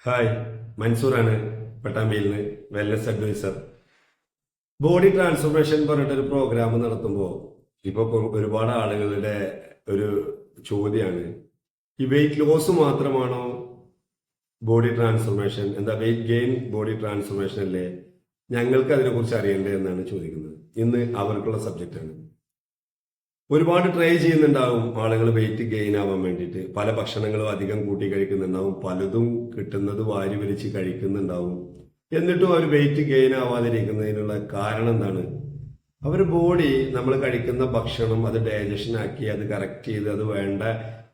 Hi, മൻസൂറാണ് പട്ടാമ്പിയിൽ നിന്ന് wellness adviser. Body transformation പറഞ്ഞിട്ടൊരു programme നടത്തുമ്പോൾ ഇപ്പോൾ ഒരുപാട് ആളുകളുടെ ഒരു ചോദ്യമാണ്, ഈ വെയിറ്റ് ലോസ് മാത്രമാണോ ബോഡി ട്രാൻസ്ഫോർമേഷൻ, എന്താ വെയിറ്റ് ഗെയിൻ ബോഡി ട്രാൻസ്ഫോർമേഷൻ അല്ലേ, ഞങ്ങൾക്ക് അതിനെക്കുറിച്ച് അറിയണ്ടേ എന്നാണ് ചോദിക്കുന്നത്. ഇന്ന് അവർക്കുള്ള സബ്ജക്റ്റാണ്. ഒരുപാട് ട്രൈ ചെയ്യുന്നുണ്ടാവും ആളുകൾ വെയിറ്റ് ഗെയിൻ ആവാൻ വേണ്ടിയിട്ട്. പല ഭക്ഷണങ്ങളും അധികം കൂട്ടി കഴിക്കുന്നുണ്ടാവും, പലതും കിട്ടുന്നത് വാരി വലിച്ച് കഴിക്കുന്നുണ്ടാവും. എന്നിട്ടും അവർ വെയിറ്റ് ഗെയിൻ ആവാതിരിക്കുന്നതിനുള്ള കാരണം എന്താണ്? അവർ ബോഡി നമ്മൾ കഴിക്കുന്ന ഭക്ഷണം അത് ഡൈജഷൻ ആക്കി അത് കറക്റ്റ് ചെയ്ത് അത് വേണ്ട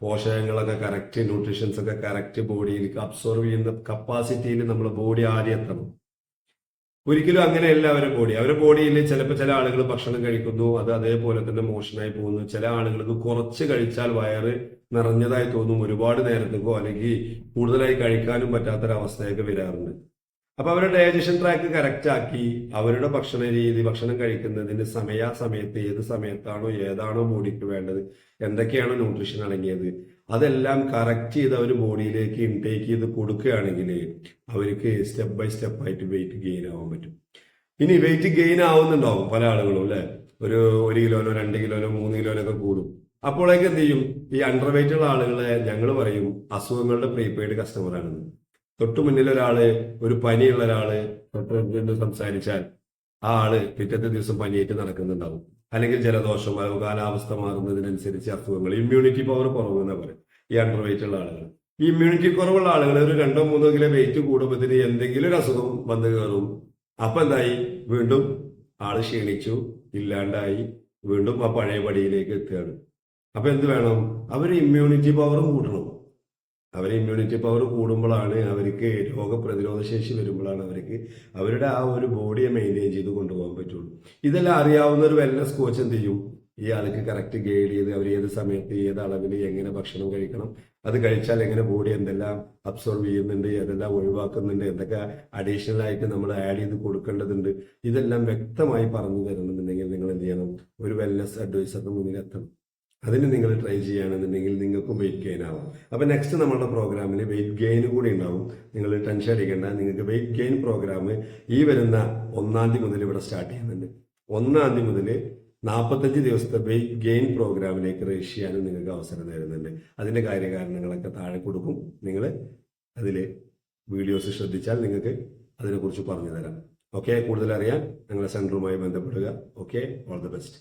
പോഷകങ്ങളൊക്കെ കറക്റ്റ് ന്യൂട്രീഷൻസ് ഒക്കെ കറക്റ്റ് ബോഡിയിലേക്ക് അബ്സോർവ് ചെയ്യുന്ന കപ്പാസിറ്റിയിൽ നമ്മുടെ ബോഡി ആദ്യം എത്തണം. ഒരിക്കലും അങ്ങനെയല്ല അവരുടെ ബോഡിയിൽ ചിലപ്പോൾ ചില ആളുകൾ ഭക്ഷണം കഴിക്കുന്നു, അത് അതേപോലെ തന്നെ മോഷനായി പോകുന്നു. ചില ആളുകൾക്ക് കുറച്ച് കഴിച്ചാൽ വയറ് നിറഞ്ഞതായി തോന്നും, ഒരുപാട് നേരത്തേക്കോ അല്ലെങ്കിൽ കൂടുതലായി കഴിക്കാനും പറ്റാത്തൊരവസ്ഥയൊക്കെ വരാറുണ്ട്. അപ്പൊ അവരുടെ ഡൈജഷൻ ട്രാക്ക് കറക്റ്റ് ആക്കി അവരുടെ ഭക്ഷണ രീതി, ഭക്ഷണം കഴിക്കുന്നതിന് സമയത്ത് ഏത് സമയത്താണോ ഏതാണോ ബോഡിക്ക് വേണ്ടത്, എന്തൊക്കെയാണോ ന്യൂട്രീഷൻ അടങ്ങിയത്, അതെല്ലാം കറക്റ്റ് ചെയ്ത് അവർ ബോഡിയിലേക്ക് ഇൻടേക്ക് ചെയ്ത് കൊടുക്കുകയാണെങ്കിൽ അവർക്ക് സ്റ്റെപ്പ് ബൈ സ്റ്റെപ്പ് ആയിട്ട് വെയിറ്റ് ഗെയിൻ ആവാൻ പറ്റും. ഇനി വെയിറ്റ് ഗെയിൻ ആവുന്നുണ്ടാവും പല ആളുകളും അല്ലെ, ഒരു 1 കിലോനോ 2 കിലോനോ 3 കിലോനൊക്കെ കൂടും. അപ്പോഴേക്ക് എന്ത് ചെയ്യും? ഈ അണ്ടർ വെയിറ്റ് ഉള്ള ആളുകളെ ഞങ്ങൾ പറയും അസുഖങ്ങളുടെ പ്രീപെയ്ഡ് കസ്റ്റമറാണെന്ന്. തൊട്ടു മുന്നിൽ ഒരു പനിയുള്ള ഒരാള് തൊട്ട് സംസാരിച്ചാൽ ആ ആള് പിറ്റത്തെ ദിവസം പനിയായിട്ട് നടക്കുന്നുണ്ടാവും. അല്ലെങ്കിൽ ജലദോഷം, കാലാവസ്ഥ മാറുന്നതിനനുസരിച്ച് അസുഖങ്ങൾ, ഇമ്മ്യൂണിറ്റി പവർ കുറവെന്ന് പറയും ഈ അണ്ടർ വെയിറ്റ് ഉള്ള ആളുകൾ. ഈ ഇമ്മ്യൂണിറ്റി കുറവുള്ള ആളുകൾ ഒരു 2-3 കിലോ വെയിറ്റ് കൂടുമ്പോഴത്തേന് എന്തെങ്കിലും ഒരു അസുഖം വന്നു കയറും. അപ്പൊ എന്തായി? വീണ്ടും ആള് ക്ഷീണിച്ചു, ഇല്ലാണ്ടായി, വീണ്ടും ആ പഴയ പടിയിലേക്ക് എത്തുകയാണ്. അപ്പൊ എന്ത് വേണം? അവര് ഇമ്മ്യൂണിറ്റി പവറും കൂട്ടണം. ഇമ്മ്യൂണിറ്റി പവർ കൂടുമ്പോഴാണ് അവർക്ക് രോഗപ്രതിരോധ ശേഷി വരുമ്പോഴാണ് അവർക്ക് അവരുടെ ആ ഒരു ബോഡിയെ മെയിൻറ്റെയിൻ ചെയ്ത് കൊണ്ടുപോകാൻ പറ്റുള്ളൂ. ഇതെല്ലാം അറിയാവുന്ന ഒരു വെൽനസ് കോച്ച് എന്ത് ചെയ്യും? ഈ ആൾക്ക് കറക്റ്റ് ഗൈഡ് ചെയ്ത് അവർ ഏത് സമയത്ത് ഏത് അളവിൽ എങ്ങനെ ഭക്ഷണം കഴിക്കണം, അത് കഴിച്ചാൽ എങ്ങനെ ബോഡി എന്തെല്ലാം അബ്സോർവ് ചെയ്യുന്നുണ്ട്, ഏതെല്ലാം ഒഴിവാക്കുന്നുണ്ട്, എന്തൊക്കെ അഡീഷണൽ ആയിട്ട് നമ്മൾ ആഡ് ചെയ്ത് കൊടുക്കേണ്ടതുണ്ട്, ഇതെല്ലാം വ്യക്തമായി പറഞ്ഞു തരണമെന്നുണ്ടെങ്കിൽ നിങ്ങൾ എന്ത് ചെയ്യണം? ഒരു വെൽനസ് അഡ്വൈസറിന് മുന്നിൽ എത്തണം. അതിന് നിങ്ങൾ ട്രൈ ചെയ്യുകയാണെന്നുണ്ടെങ്കിൽ നിങ്ങൾക്കും വെയിറ്റ് ഗെയിൻ ആവും. അപ്പൊ നെക്സ്റ്റ് നമ്മളുടെ പ്രോഗ്രാമിൽ വെയിറ്റ് ഗെയിൻ കൂടി ഉണ്ടാവും. നിങ്ങൾ ടെൻഷൻ അടിക്കേണ്ട. നിങ്ങൾക്ക് വെയിറ്റ് ഗെയിൻ പ്രോഗ്രാം ഈ വരുന്ന 1-ാം തീയതി മുതൽ ഇവിടെ സ്റ്റാർട്ട് ചെയ്യുന്നുണ്ട്. 1-ാം തീയതി മുതൽ 45 ദിവസത്തെ വെയിറ്റ് ഗെയിൻ പ്രോഗ്രാമിലേക്ക് രജിസ്റ്റർ ചെയ്യാനും നിങ്ങൾക്ക് അവസരം തരുന്നുണ്ട്. അതിന്റെ കാര്യകാരണങ്ങളൊക്കെ താഴെ കൊടുക്കും. നിങ്ങൾ അതിൽ വീഡിയോസ് ശ്രദ്ധിച്ചാൽ നിങ്ങൾക്ക് അതിനെക്കുറിച്ച് പറഞ്ഞു തരാം. ഓക്കെ, കൂടുതൽ അറിയാൻ ഞങ്ങളുടെ സെന്ററുമായി ബന്ധപ്പെടുക. Okay, all the best.